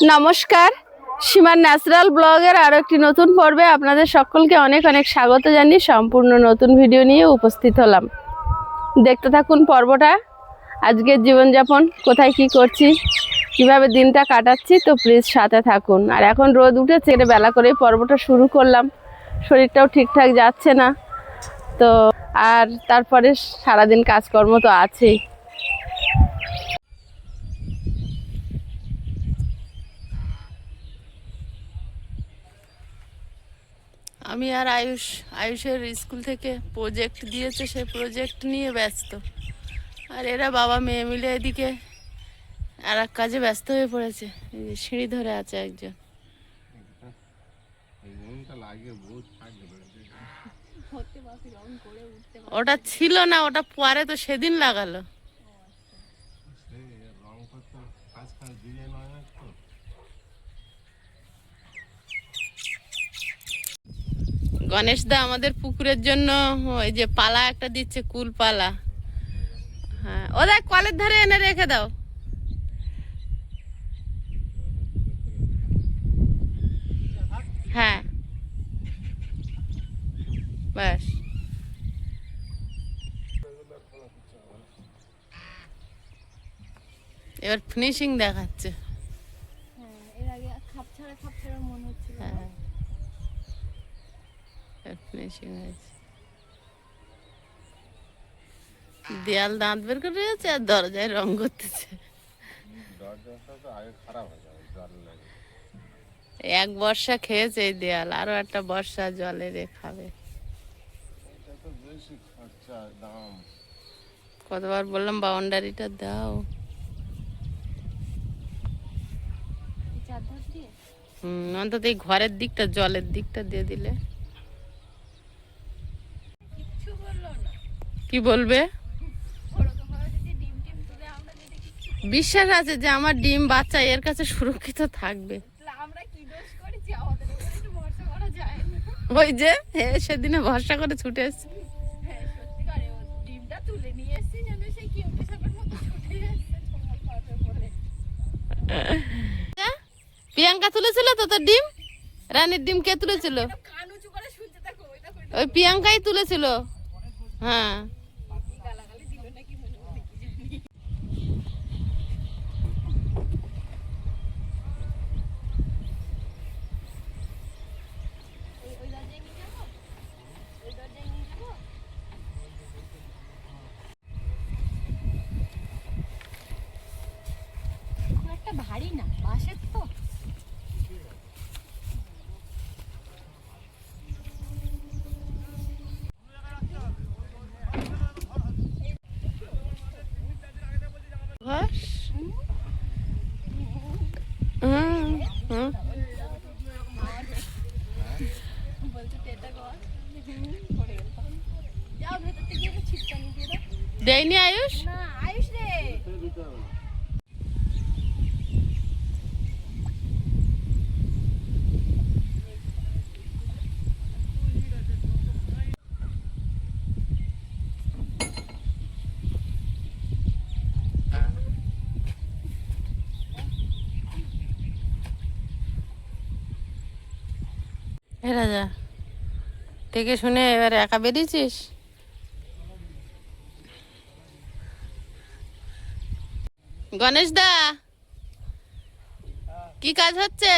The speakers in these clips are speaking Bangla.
নমস্কার, সীমার ন্যাচারাল ব্লগের আরও একটি নতুন পর্বে আপনাদের সকলকে অনেক অনেক স্বাগত জানিয়ে সম্পূর্ণ নতুন ভিডিও নিয়ে উপস্থিত হলাম। দেখতে থাকুন পর্বটা। আজকের জীবনযাপন, কোথায় কি করছি, কিভাবে দিনটা কাটাচ্ছি, তো প্লিজ সাথে থাকুন। আর এখন রোদ উঠেছে, বেলা করেই পর্বটা শুরু করলাম। শরীরটাও ঠিকঠাক যাচ্ছে না তো, আর তারপরে সারাদিন কাজকর্ম তো আছেই। আমি আর আয়ুষের স্কুল থেকে প্রজেক্ট দিয়েছে, সেই প্রজেক্ট নিয়ে ব্যস্ত। আর এরা বাবা মেয়ে মিলে এদিকে আর এক কাজে ব্যস্ত হয়ে পড়েছে। এই যে সিঁড়ি ধরে আছে একজন। ওটা ছিল না, ওটা পরে তো সেদিন লাগালো। গণেশ দা আমাদের পুকুরের জন্য ওই যে পালা একটা দিচ্ছে, কুল পালা। হ্যাঁ, ও দেখ কলের ধারে এনে রেখে দাও। হ্যাঁ, ব্যাস। এবার ফিনিশিং দেখাচ্ছে। ফিনিশিং হয়েছে। দেয়াল দাঁত বের করে আছে আর দরজায় রং করতেছে। এক বর্ষা খেয়েছে এই দেয়াল, আরো একটা বর্ষা জলে খাবে। কতবার বললাম বাউন্ডারিটা দাও। অন্তত এই ঘরের দিকটা, জলের দিকটা দিয়ে দিলে। কি বলবে? বিশ্বাস আছে যে আমার ডিম বাচ্চা এর কাছে সুরক্ষিত থাকবে। ওই যে সেদিনে ভরসা করে ছুটে এসছে। প্রিয়াঙ্কা তুলেছিল তো তোর ডিম? রানীর ডিম কে তুলেছিল? ওই প্রিয়াঙ্কাই তুলেছিল। হ্যাঁ, ভারী না, বাঁশের তো। দেয়নি আয়ুষ? হে রাজা, থেকে শুনে এবার একা বেরিয়েছিস? গণেশ দা, কি কাজ হচ্ছে?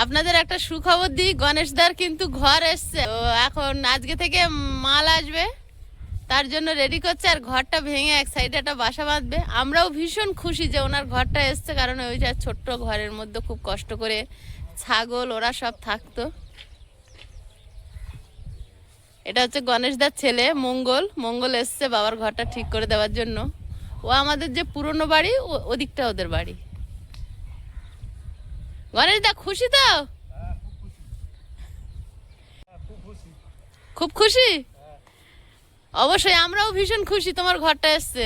আপনাদের একটা সুখবর দিই, গণেশদার কিন্তু ঘর এসছে। তো এখন আজকে থেকে মাল আসবে, তার জন্য রেডি করছে। আর ঘরটা ভেঙে এক সাইডে একটা বাসা বাঁধবে। আমরাও ভীষণ খুশি যে ওনার ঘরটা এসছে, কারণ ওই যে ছোট্ট ঘরের মধ্যে খুব কষ্ট করে ছাগল ওরা সব থাকতো। এটা হচ্ছে গণেশদার ছেলে মঙ্গল। মঙ্গল এসছে বাবার ঘরটা ঠিক করে দেওয়ার জন্য। ও আমাদের যে পুরনো বাড়ি, ওদিকটা ওদের বাড়ি। গণেশদা খুশি তো? খুব খুশি? অবশ্যই, আমরাও ভীষণ খুশি তোমার ঘরটা এসছে।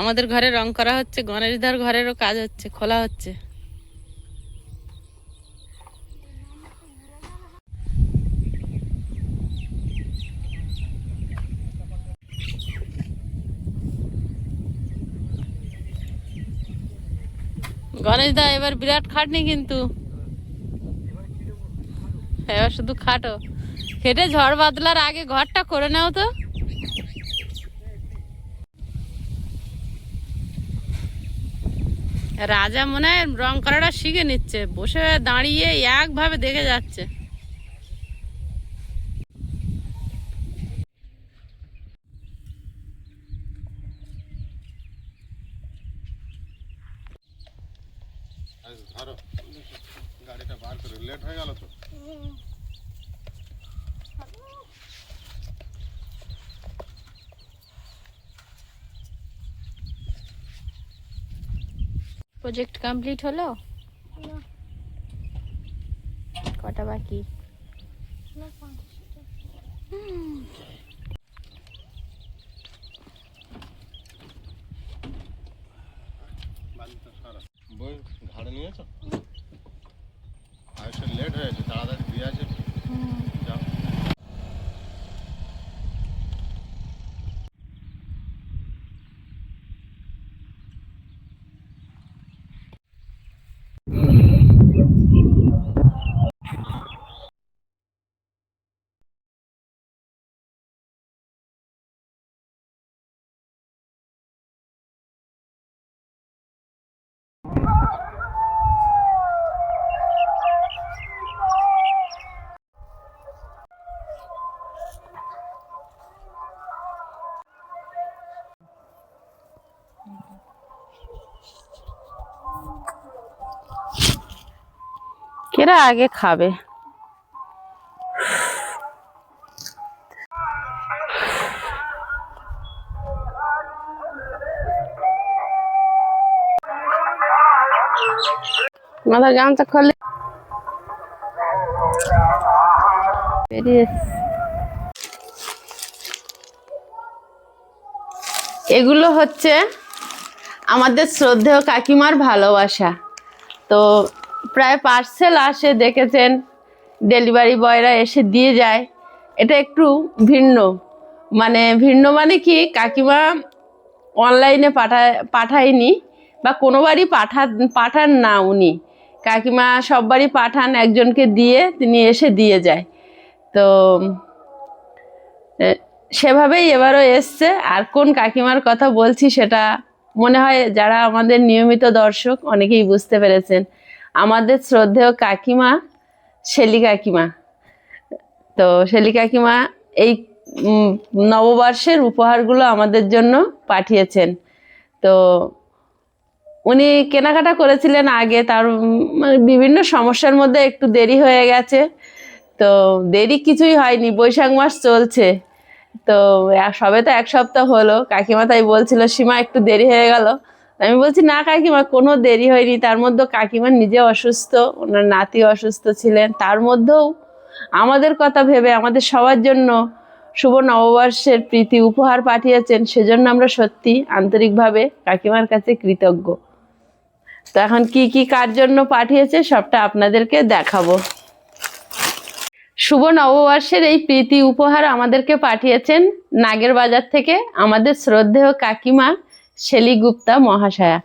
আমাদের ঘরে রং করা হচ্ছে, গণেশদার ঘরেরও কাজ হচ্ছে, খোলা হচ্ছে। গণেশদা এবার বিরাট খাটনি কিন্তু, এবার শুধু খাটো, খেটে ঝড় বাদলার আগে ঘরটা করে নাও তো। রাজা মনে হয় রং করাটা শিখে নিচ্ছে, বসে দাঁড়িয়ে একভাবে দেখে যাচ্ছে। ধরো গাড়িটা বার করে, লেট হয়ে গেল তো। প্রজেক্ট কমপ্লিট হলো? কটা বাকি? বই ঘাড়ে নিয়েছো? আয়ুষের লেট হয়েছে, তাড়াতাড়ি দিয়ে আছে। যাও। কেরা আগে খাবে? মাথা গামছা খোলে বেরিয়ে এসছে। এগুলো হচ্ছে আমাদের শ্রদ্ধেয় কাকিমার ভালোবাসা। তো প্রায় পার্সেল আসে, দেখেছেন, ডেলিভারি বয়রা এসে দিয়ে যায়। এটা একটু ভিন্ন, ভিন্ন মানে কি, কাকিমা অনলাইনে পাঠায়নি বা কোনোবারই পাঠান না উনি। কাকিমা সববারই পাঠান, একজনকে দিয়ে তিনি এসে দিয়ে যায়। তো সেভাবেই এবারও এসছে। আর কোন কাকিমার কথা বলছি সেটা মনে হয় যারা আমাদের নিয়মিত দর্শক অনেকেই বুঝতে পেরেছেন। আমাদের শ্রদ্ধেয় কাকিমা শেলি কাকিমা। তো শেলি কাকিমা এই নববর্ষের উপহারগুলো আমাদের জন্য পাঠিয়েছেন। তো উনি কেনাকাটা করেছিলেন আগে, তার বিভিন্ন সমস্যার মধ্যে একটু দেরি হয়ে গেছে। তো দেরি কিছুই হয়নি, বৈশাখ মাস চলছে, তো সবে তো এক সপ্তাহ হলো। কাকিমা তাই বলছিল সীমা একটু দেরি হয়ে গেল। আমি বলছি না কাকিমা, কোনো দেরি হয়নি। তার মধ্যে কাকিমা নিজে অসুস্থ, ওনার নাতি অসুস্থ ছিলেন, তার মধ্যেও আমাদের কথা ভেবে আমাদের সবার জন্য শুভ নববর্ষের প্রীতি উপহার পাঠিয়েছেন। সেজন্য আমরা সত্যি আন্তরিকভাবে কাকিমার কাছে কৃতজ্ঞ। তো এখন কি কি কার জন্য পাঠিয়েছে সবটা আপনাদেরকে দেখাবো। শুভ নববর্ষের এই প্রীতি উপহার আমাদেরকে পাঠিয়েছেন নাগের বাজার থেকে আমাদের শ্রদ্ধেয় কাকিমা শেলি গুপ্তা মহাশয়া।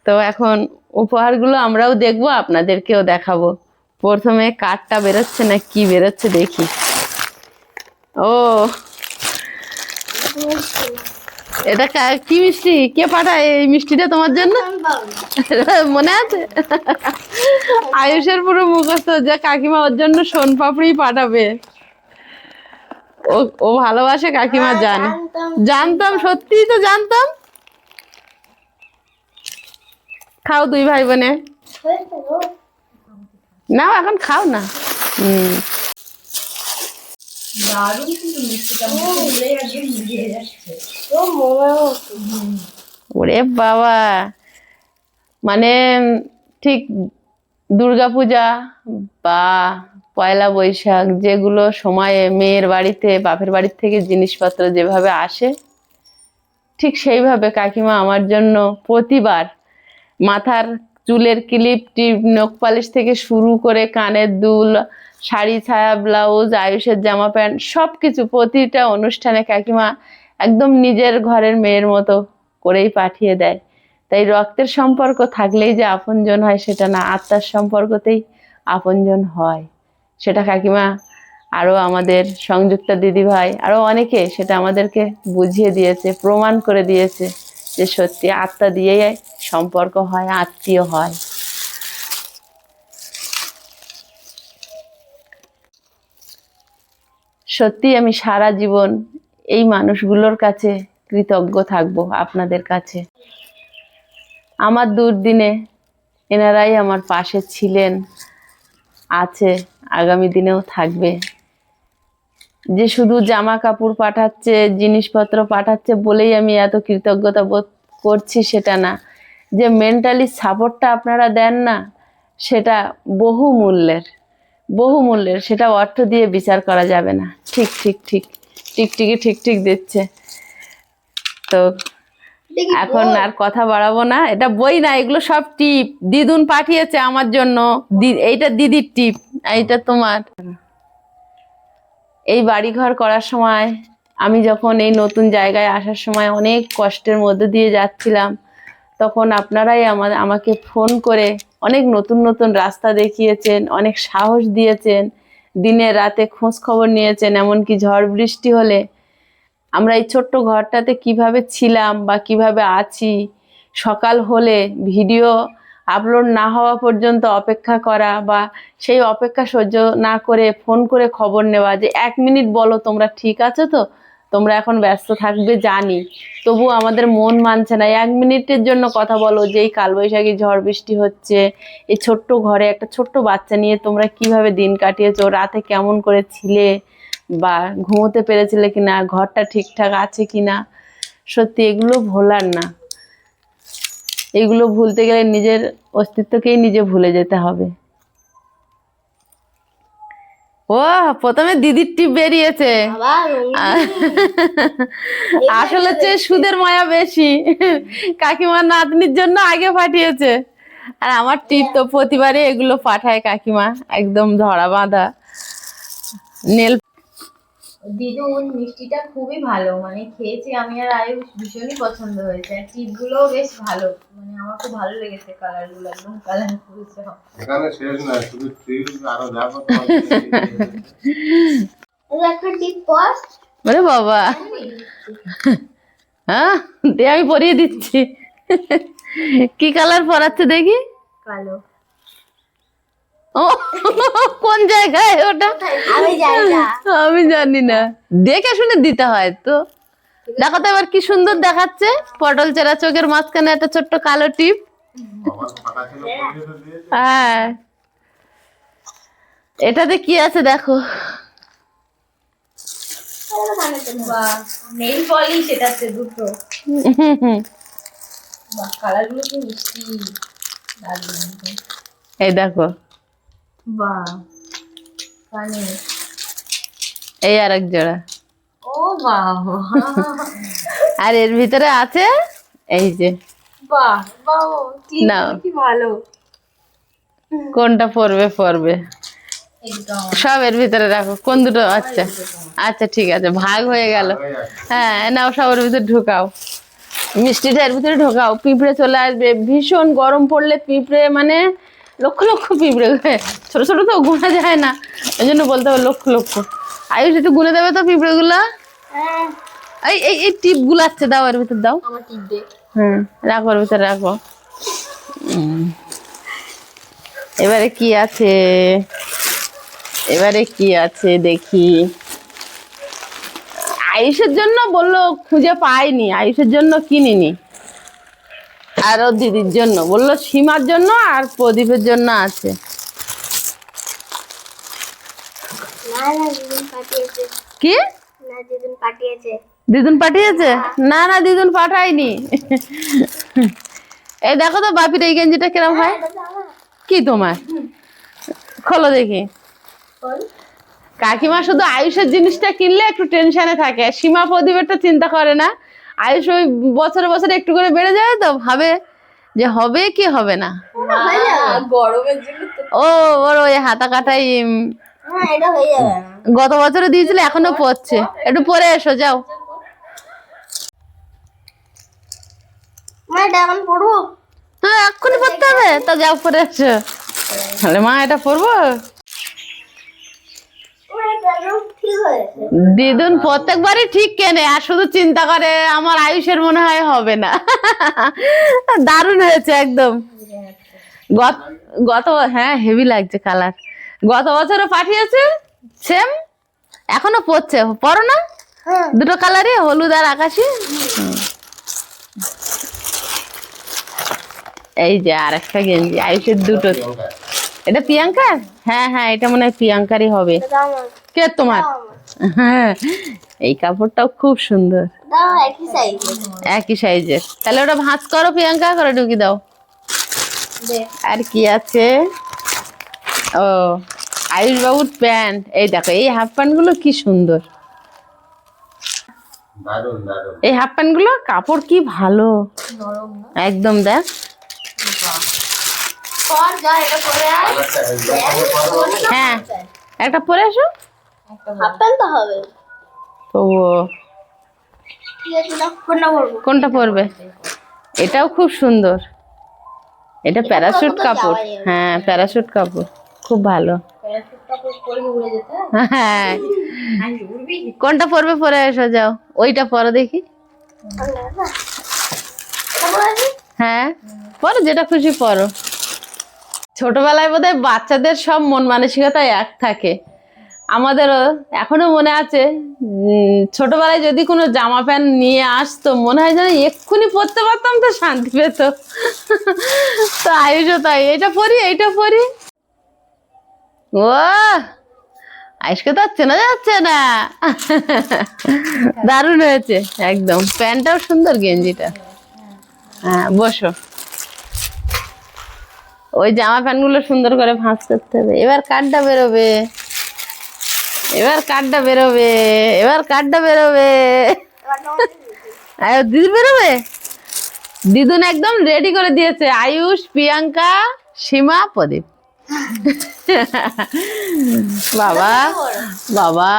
তো এখন উপহারগুলো আমরাও দেখবো, আপনাদেরকেও দেখাবো। প্রথমে কার্ডটা বেরোচ্ছে না কি বেরোচ্ছে দেখি। ও, এটা কি মিষ্টি? কে পাঠায় এই মিষ্টিটা তোমার জন্য? মনে আছে? আয়ুষের পুরো মুখস্থ যে কাকিমা ওর জন্য সোনপাপড়ি পাঠাবে। ও ভালোবাসে, কাকিমা জানে। জানতাম, সত্যিই তো জানতাম। খাও দুই ভাই বোনে, নাও এখন খাও না। ওরে বাবা, ঠিক দুর্গাপূজা বা পয়লা বৈশাখ, যেগুলো সময়ে মেয়ের বাড়িতে বাপের বাড়ির থেকে জিনিসপত্র যেভাবে আসে, ঠিক সেইভাবে কাকিমা আমার জন্য প্রতিবার মাথার চুলের ক্লিপ টিপ নখ পালিশ থেকে শুরু করে কানের দুল, শাড়ি ছায়া, ব্লাউজ, আয়ুষের জামা প্যান্ট সবকিছু প্রতিটা অনুষ্ঠানে কাকিমা একদম নিজের ঘরের মেয়ের মতো করেই পাঠিয়ে দেয়। তাই রক্তের সম্পর্ক থাকলেই যে আপনজন হয় সেটা না, আত্মার সম্পর্কতেই আপনজন হয়। সেটা কাকিমা আরো আমাদের সংযুক্তা দিদি ভাই আরো অনেকে সেটা আমাদেরকে বুঝিয়ে দিয়েছে, প্রমাণ করে দিয়েছে যে সত্যি আত্মা দিয়েই সম্পর্ক হয়, আত্মীয় হয়। সত্যি আমি সারা জীবন এই মানুষগুলোর কাছে কৃতজ্ঞ থাকবো, আপনাদের কাছে। আমার দুর্দিনে এনারাই আমার পাশে ছিলেন, আছে, আগামী দিনেও থাকবে। যে শুধু জামা কাপড় পাঠাচ্ছে, জিনিসপত্র পাঠাচ্ছে বলেই আমি এত কৃতজ্ঞতা বোধ করছি সেটা না, যে মেন্টালি সাপোর্টটা আপনারা দেন না, সেটা বহু মূল্যের, সেটা অর্থ দিয়ে বিচার করা যাবে না। ঠিক ঠিক দিচ্ছে। তো এখন আর কথা বাড়াবো না, এটা বই না, এগুলো সব টিপ দিদুন পাঠিয়েছে আমার জন্য। এইটা দিদির টিপ, এইটা তোমার। এই বাড়িঘর করার সময় আমি যখন এই নতুন জায়গায় আসার সময় অনেক কষ্টের মধ্যে দিয়ে যাচ্ছিলাম, তখন আপনারাই আমাকে ফোন করে অনেক নতুন রাস্তা দেখিয়েছেন, অনেক সাহস দিয়েছেন, দিনে রাতে খোঁজ খবর নিয়েছেন। এমনকি ঝড় বৃষ্টি হলে আমরা এই ছোট্ট ঘরটাতে কিভাবে ছিলাম বা কিভাবে আছি, সকাল হলে ভিডিও আপলোড না হওয়া পর্যন্ত অপেক্ষা করা, বা সেই অপেক্ষা সহ্য না করে ফোন করে খবর নেওয়া যে 1 মিনিট বলো তোমরা ঠিক আছো তো, তোমরা এখন ব্যস্ত থাকবে জানি, তবু আমাদের মন মানছে না, 1 মিনিটের জন্য কথা বলো। যেই কালবৈশাখী ঝড় বৃষ্টি হচ্ছে, এই ছোট্ট ঘরে একটা ছোট্ট বাচ্চা নিয়ে তোমরা কিভাবে দিন কাটিয়েছো, রাতে কেমন করে ছিলে বা ঘুমোতে পেরেছিলে কিনা, ঘরটা ঠিকঠাক আছে কিনা, সত্যি এগুলো ভোলার না। এগুলো ভুলতে গেলে নিজের অস্তিত্বকেই নিজে ভুলে যেতে হবে। ও প্রথমে দিদির টিপ বেরিয়েছে, আসলে হচ্ছে সুদের মায়া বেশি, কাকিমার নাতনির জন্য আগে পাঠিয়েছে। আর আমার টিপ তো প্রতিবারই এগুলো পাঠায় কাকিমা, একদম ধরা বাঁধা নেল। দিদুন মিষ্টিটা খুবই ভালো, মানে খেয়েছি আমি আর আয়ুষ, ভীষণই পছন্দ হয়েছে। আর টিপগুলোও বেশ ভালো, মানে আমার খুব ভালো লেগেছে, কালারগুলো একদম কালারফুল সব। এখানে শেষ না, শুধু ট্রিপ আরো দেখো। একটা টিপ পর, ওরে বাবা, হ্যাঁ দে আমি পরিয়ে দিচ্ছি। কি কালার পরাচ্ছে দেখি? কালো। ও কোন জায়গায় ওটা? আমি জানি না, দেখে শুনে দিতে হয় তো। দেখো তো এবার কি সুন্দর দেখাচ্ছে, পটল চেরা চোখের মাঝখানে একটা ছোট্ট কালো টিপ। হ্যাঁ, এটাতে কি আছে দেখো। নেল পলিশ এটাতে দুটো। বাহ, কালারগুলো কি মিষ্টি, দারুণ। এই দেখো, বাহ, কানে। এই আর এক জোড়া। ও বাহ, আর এর ভিতরে আছে এই যে। বাহ বাহ, নাও। কি ভালো। কোনটা পরবে একদম সব এর ভিতরে রাখো। কোন দুটো? আচ্ছা আচ্ছা ঠিক আছে, ভাগ হয়ে গেল। হ্যাঁ নাও, সবের ভিতরে ঢোকাও, মিষ্টিটা এর ভিতরে ঢোকাও। পিঁপড়ে চলে আসবে, ভীষণ গরম পড়লে পিঁপড়ে মানে লক্ষ পিঁপড়ে, ছোট ছোট তো গোনা যায় না, ওই জন্য বলতে হবে লক্ষ। আয়ুষ একটু গুনে দেবে তো পিঁপড়ে গুলা। এই টিপ গুলাচ্ছে, দাও এর ভিতর দাও। আমার টিপ দে। রাখো এর ভিতরে রাখো। এবারে কি আছে দেখি। আয়ুষের জন্য বললো খুঁজে পাইনি, আয়ুষের জন্য কিনিনি। আর ও দিদির জন্য বললো, সীমার জন্য আর প্রদীপের জন্য আছে। কি দিদুন পাঠিয়েছে? না দিদুন পাঠায়নি। এই দেখো তো বাপির এই গেঞ্জিটা কিরম হয়। কি তোমার? খোলো দেখি। কাকিমা শুধু আয়ুষের জিনিসটা কিনলে একটু টেনশনে থাকে, সীমা প্রদীপেরটা চিন্তা করে না। আয়ুষ ওই বছরে বছরে একটু করে বেড়ে যায় তো ভাবে যে হবে কি হবে না। গরমের জন্য তো ও ওর ওই হাতা কাটাই এটা হয়ে যাবে না। গত বছরে দিয়েছিল এখনো পড়ছে। একটু পরে এসো যাও। মা এটা এখন পড়বো? হ্যাঁ এক্ষুনি পড়তে হবে তা যাও পরে এসো। তাহলে মা এটা পড়বো। ঠিক হয়েছে। দিদুন প্রত্যেকবারই ঠিক কেনে আর শুধু চিন্তা করে আমার আয়ুষের মনে হয় হবে না। দারুণ হয়েছে একদম। গত হ্যাঁ হেভি লাগছে কালার। গত বছরও পাঠিয়েছে সেম এখনো পড়ছে। পড়ো না দুটো কালারই হলুদ আর আকাশি। এই যে আর একটা গেঞ্জি আয়ুষের দুটো। এটা প্রিয়াঙ্কার? হ্যাঁ হ্যাঁ এটা মনে হয় প্রিয়াঙ্কারই হবে। কে তোমার? হ্যাঁ এই কাপড়টাও খুব সুন্দর, একই সাইজ। একই সাইজের। তাহলে ওটা ভাঁজ করো প্রিয়াঙ্কা, করে ঢুকি দাও। আর কি আছে? ও আয়ুষ বাবুর প্যান্ট। এই দেখো এই হাফ প্যান্ট গুলো কি সুন্দর। দারুন দারুন। এই হাফ প্যান্ট গুলো কাপড় কি ভালো, নরম না? একদম দেখ। পর যা এটা পরে আয়। হ্যাঁ একটা পরে আসো। হাফ প্যান্ট তো হবে। তো ঠিক আছে না, কোনটা পরবো? কোনটা পরবে? এটাও খুব সুন্দর। এটা প্যারাশুট কাপড়। হ্যাঁ প্যারাশুট কাপড় খুব ভালো। প্যারাশুট কাপড় পরে উড়ে যেতে হয়। হ্যাঁ আই উড়বি? কোনটা পরবে পরে এসো যাও। ওইটা পরো দেখি। এটা পরে আসি? হ্যাঁ পরো যেটা খুশি পরো। ছোটবেলায় বোধহয় বাচ্চাদের সব মন মানসিকতা এক থাকে। আমাদেরও এখনো মনে আছে ছোটবেলায় যদি কোনো জামা প্যান্ট নিয়ে আসতো মনে হয় যেন এক্ষুনি পরতে পারতাম তো শান্তি পেত। তো আয়ুষও তাই, এটা পরি এইটা পরি। ও আয়ুষকে তো আর চেনা যাচ্ছে না। দারুণ হয়েছে একদম। প্যান্টটাও সুন্দর, গেঞ্জিটা। হ্যাঁ বসো। ওই জামা প্যান্ট গুলো সুন্দর করে ভাঁজ করতে হবে। এবার কাঠটা বেরোবে, এবার কাঠটা বেরোবে, এবার কাঠটা বেরোবে। দিদি বেরোবে। দিদুন একদম রেডি করে দিয়েছে। আয়ুষ, প্রিয়াঙ্কা, সীমা, প্রদীপ। বাবা বাবা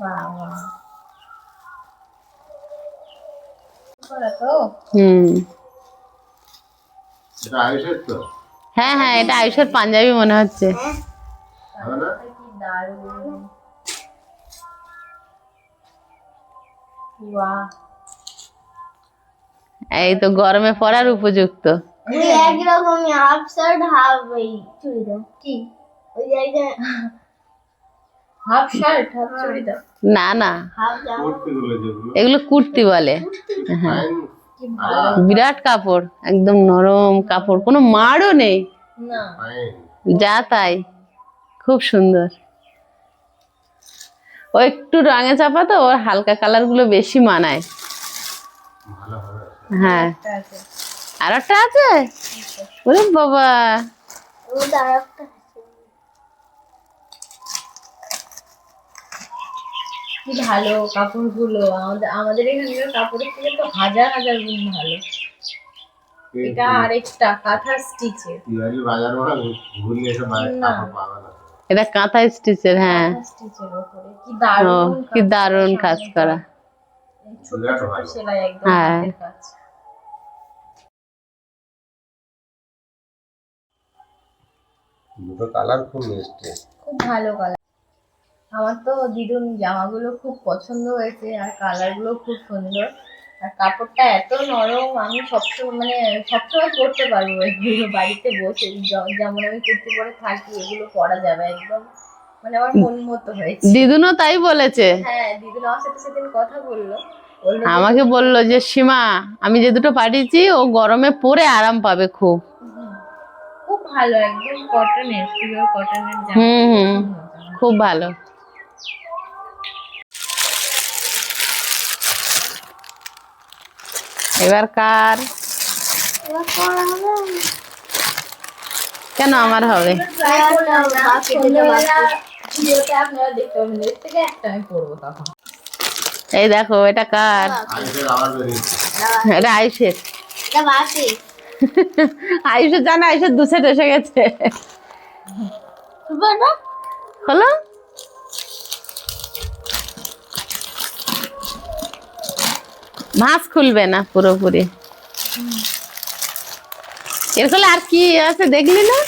বাবা করা তো। এটা আয়ুষের তো? হ্যাঁ হ্যাঁ এটা আয়ুষের পাঞ্জাবি মনে হচ্ছে। হবে না? কি দারুণ। বাহ এই তো গরমে পরার উপযুক্ত। ওই একই রকমই হাফ শার্ট হাফ এই চুড়িদার। কি ওই জায়গায় হাফ শার্ট হাফ চুড়িদার? না না হাফ জামা। কুর্তিগুলো যেগুলো এগুলো কুর্তি বলে। হ্যাঁ ফাইন। কি ভালো। বিরাট কাপড়, একদম নরম কাপড়, কোনো মাড়ও নেই, না ফাইন। যা তাই, খুব সুন্দর। ও একটু রঙে চাপা তো ওর হালকা কালার গুলো বেশি মানায়। ভালো হবে। হ্যাঁ একটা আছে। আর একটা আছে। ওরে বাবা ওই আরেকটা কি ভালো কাপড়গুলো। আমাদের এখানকার কাপড়ের থেকে তো হাজার হাজার গুণ ভালো। এটা আরেকটা কাঁথা স্টিচের। পিয়ালি বাজার ওরা ঘুরলে এসে বাইরে না। কাপড় পাবে না। এটা কাঁথা স্টিচের। হ্যাঁ কাঁথা স্টিচের উপরে কি ও দারুণ কি দারুণ কাজ করা। ছোট বিরাট ছোট ভালো। সেলাই একদম হ্যাঁ। হাতের কাজ। দুটো কালার খুব মিষ্টি। খুব ভালো কালার। আমার তো দিদুন জামাগুলো খুব পছন্দ হয়েছে আর কালারগুলো খুব সুন্দর আর কাপড়টা এত নরম। আমি সবসময় পরতে পারবো এগুলো বাড়িতে বসে। যেমন আমি কুর্তি পরে থাকি এগুলো পরা যাবে একদম। আমার মন মতো হয়েছে। দিদুনও তাই বলেছে। হ্যাঁ দিদুন আমার সাথে সেদিন কথা বললো যে আমাকে বললো যে সীমা আমি যে দুটো পাঠিয়েছি ও গরমে পরে আরাম পাবে খুব। খুব ভালো একদম কটনের, পিওর কটনের জামা। হুম খুব ভালো। এবার কার? কেন আমার হবে? ভিডিওতে আপনারা দেখতে পাবেন, এর থেকে একটা আমি পরবো তখন। এই দেখো এটা কার? আইসের আবার বেরিয়েছে। এটা আয়ুষের। এটা বাসি। আয়ুষের জানা, আয়ুষের দু সেট এসে গেছে। হলো ভাঁজ খুলবে না পুরোপুরি। এর ফলে আর কি আছে দেখলি না?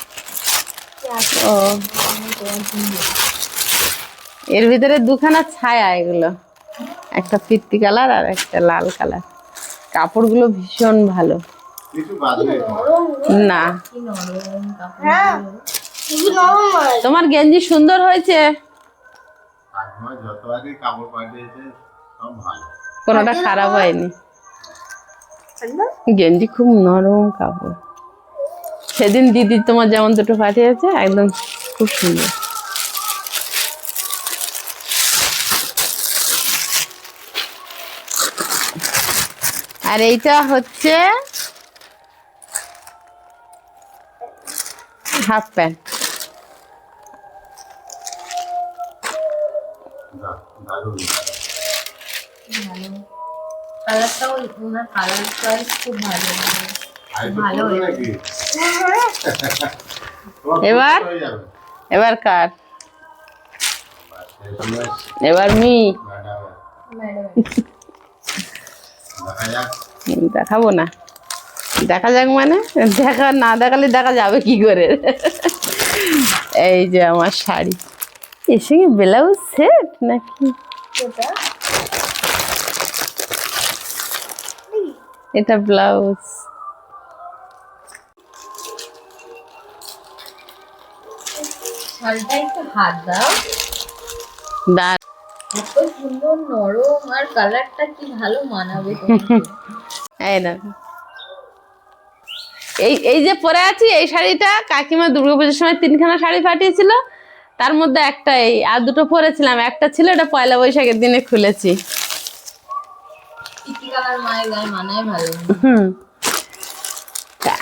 ও এর ভিতরে দুখানা ছায়া, এগুলো একটা ফিরতি কালার আর একটা লাল কালার। কাপড়গুলো ভীষণ ভালো। কিছু বাদলে না কি নরম কাপড়। তোমার গেঞ্জি সুন্দর হয়েছে, কাকিমা যত আগে কাপড় পাঠিয়েছে সব ভালো। কোনোটা খারাপ হয়নি। গেঞ্জি খুব নরম কাপড়। সেদিন দিদি তোমার যেমন দুটো পাঠিয়েছে একদম খুব সুন্দর। আর এইটা হচ্ছে হাফ প্যান্ট। দারুণ। ভালো কালারটাও, ওনার কালার চয়েস খুব ভালো। আইসে ভালো পড়বে হয়েছে। নাকি? তোমার এবার? হয়ে যাবে। এবার কার? তোমার এবার মি। ম্যাডাম ম্যাডাম দেখা যাক। দেখাবো না, দেখা যাক মানে দেখা না দেখালে দেখা যাবে কি করে। এই যে আমার শাড়ি, এর সঙ্গে ব্লাউজ সেট নাকি? এটা এটা ব্লাউজ। শাড়িটা একটু হাত দাও। দাঁড় এত সুন্দর নরম, আর কালারটা কি ভালো মানাবে তোমাকে। এই না, এই এই যে পরে আছি এই শাড়িটা কাকিমা দুর্গাপুজোর সময় তিনখানা শাড়ি পাঠিয়েছিল, তার মধ্যে একটা এই, আর দুটো পরেছিলাম, একটা ছিল এটা পয়লা বৈশাখের দিনে খুলেছি। পিচি কালার মায়ের গায়ে মানায় ভালো। হুম,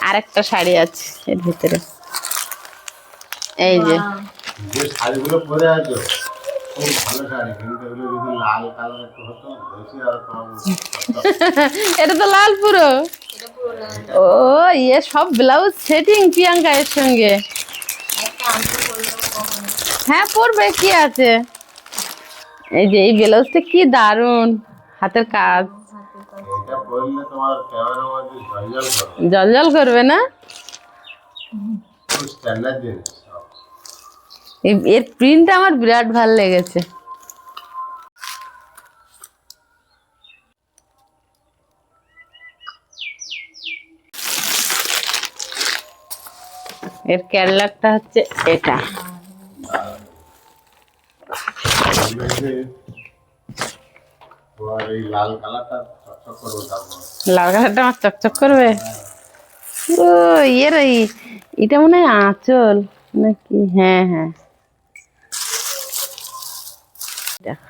আরেকটা শাড়ি আছে এর ভিতরে, এই যে। বাহ, যে শাড়িগুলো পরে আছো খুব ভালো শাড়ি, কিন্তু এগুলো যদি লাল কালার একটু হতো বেশি আর তোমার এটা তো লাল পুরো। এটা পুরো লাল। ও ইয়ে সব ব্লাউজ সেটিং প্রিয়াঙ্কা এর সঙ্গে। একটা আমি করলাম কখনো। হ্যাঁ পরবে, কি আছে। এই যে এই ব্লাউজটা কি দারুন, হাতের কাজ, হাতের কাজ। এটা পরলে তোমার ক্যামেরার মধ্যে ঝলঝল করবে। জলজল করবে না? খুব স্ট্যান্ডার্ড জিনিস সব। এর প্রিন্টটা আমার বিরাট ভালো লেগেছে। এর ক্যাটলগটা হচ্ছে এটা। এগুলো যে তোমার এই লাল কালারটা চকচক করবে তারপর। লাল কালারটা আমার চকচক করবে। ও এর এটা মনে হয় আঁচল নাকি? হ্যাঁ হ্যাঁ, দেখো।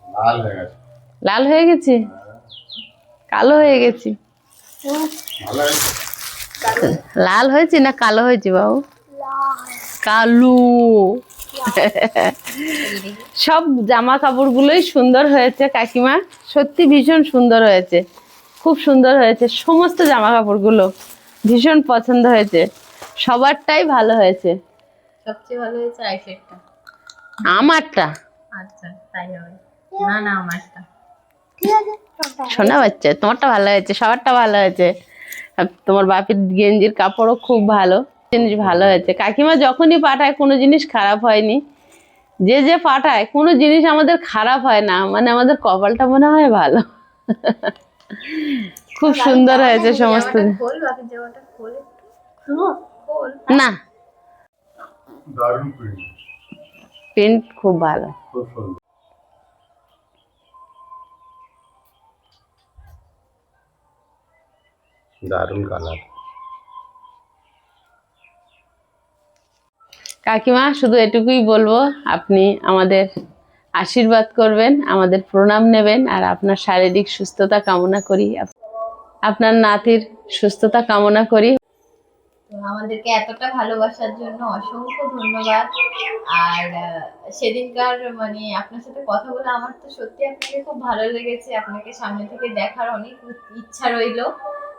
লাল হয়ে গেছে। লাল হয়ে গেছে, কালো হয়ে গেছি। ভালো হয়েছে। লাল হয়েছে না কালো হয়েছে বাবু? কালো। সব জামা কাপড় গুলোই সুন্দর হয়েছে কাকিমা, সত্যি ভীষণ সুন্দর হয়েছে, খুব সুন্দর হয়েছে। সমস্ত জামা কাপড় গুলো ভীষণ পছন্দ হয়েছে, সবারটাই ভালো হয়েছে। সবচেয়ে ভালো হয়েছে আইশেডটা। আমারটা আচ্ছা তাই হবে। না না আমারটা। শোনা বাচ্চা, তোমারটা ভালো হয়েছে, সবারটা ভালো হয়েছে। আর তোমার বাপির গেঞ্জির কাপড়ও খুব ভালো, জিনিস ভালো হয়েছে। কাকিমা যখনই পাঠায় কোনো জিনিস খারাপ হয়নি, যে যে পাঠায় কোনো জিনিস আমাদের খারাপ হয় না, মানে আমাদের কপালটা মনে হয় ভালো। খুব সুন্দর হয়েছে সমস্ত। জামাটা খোল, বাকি জামাটা খোল একটু। খোল। না দারুণ প্রিন্ট, প্রিন্ট খুব ভালো। খুব সুন্দর, দারুণ কালার। কাকিমা শুধু এটুকুই বলবো, আপনি আমাদের আশীর্বাদ করবেন, আমাদের প্রণাম নেবেন, আর আপনার শারীরিক সুস্থতা কামনা করি, আপনার নাতির সুস্থতা কামনা করি। তো আমাদেরকে এতটা ভালোবাসার জন্য অসংখ্য ধন্যবাদ। আর সেদিনকার মানে আপনার সাথে কথা বলে আমার তো সত্যি আপনাকে খুব ভালো লেগেছে, আপনাকে সামনে থেকে দেখার অনেক ইচ্ছা রইলো।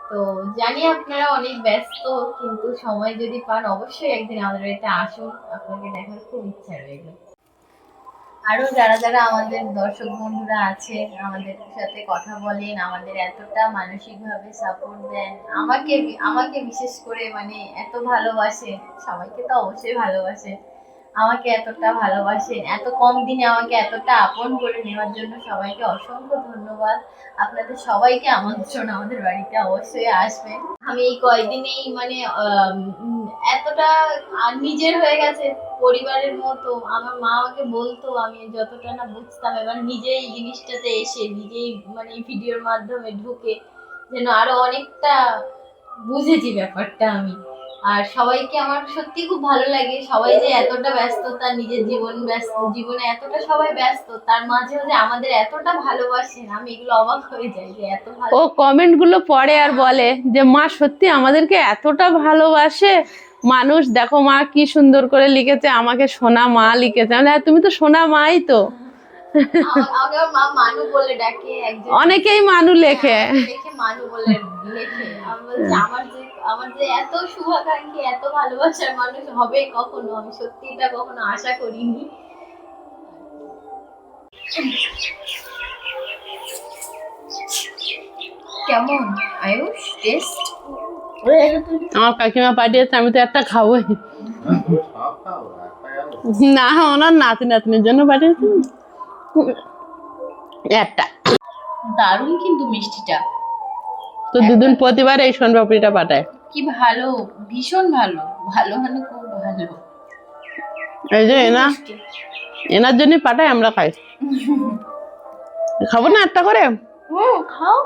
তো জানি আপনারা অনেক ব্যস্ত, কিন্তু সময় যদি পান অবশ্যই একদিন আমাদের বাড়িতে আসুন, আপনাকে দেখার খুব ইচ্ছা রইলো। আরো যারা যারা আমাদের দর্শক বন্ধুরা আছে, আমাদের সাথে কথা বলেন, আমাদের এতটা মানসিকভাবে সাপোর্ট দেন, আমাকে আমাকে বিশেষ করে মানে এত ভালোবাসেন, সবাইকে তো অবশ্যই ভালোবাসেন, আমাকে এতটা ভালোবাসেন, এত কম দিনে আমাকে এতটা আপন করে নেওয়ার জন্য সবাইকে অসংখ্য ধন্যবাদ। আপনাদের সবাইকে আমন্ত্রণ, আমাদের বাড়িতে অবশ্যই আসবেন। আমি এই কয়দিনেই মানে এতটা নিজের হয়ে গেছে, পরিবারের মতো। আমার মা আমাকে বলতো, আমি যতটা না বুঝতাম, এবার নিজেই এই জিনিসটাতে এসে নিজেই মানে ভিডিওর মাধ্যমে ঢুকে যেন আরো অনেকটা বুঝেছি ব্যাপারটা আমি। আর সবাইকে আমার সত্যি খুব ভালো লাগে, সবাই যে এতটা ব্যস্ততা, নিজের জীবনে এতটা সবাই ব্যস্ত, তার মাঝেও যে আমাদের এতটা ভালোবাসেন, আমি এগুলো অবাক হয়ে যাই যে এত ভালো। ও কমেন্ট গুলো পড়ে আর বলে যে মা সত্যি আমাদেরকে এতটা ভালোবাসে মানুষ। দেখো মা কি সুন্দর করে লিখেছে, আমাকে সোনা মা লিখেছে। আমি বলি, হ্যাঁ, তুমি তো সোনা মাই তো। আমাকে আমার মা মানু বলে ডাকে, একজন অনেকেই মানু লেখে। লেখে মানু বলে লেখে। আমি বলছি আমার যে এত শুভাকাঙ্ক্ষী, এত ভালোবাসার মানুষ হবে কখনো, আমি সত্যি এটা কখনো আশা করিনি। কেমন আয়ুষ টেস্ট? আমার কাকিমা পাঠিয়েছে, আমি তো একটা খাবোই। সব খাও, একটা গেল। না, ওনার নাতি নাতনির জন্য পাঠিয়েছে একটা। দারুণ কিন্তু মিষ্টিটা, তো দুদিন প্রতিবার এই সোনপাপড়িটা পাঠায়। কি ভালো, ভীষণ ভালো, ভালো মানে খুব ভালো। এই যে এনার জন্য পাঠায়, আমরা খাই। খাবো না একটা করে? খাও।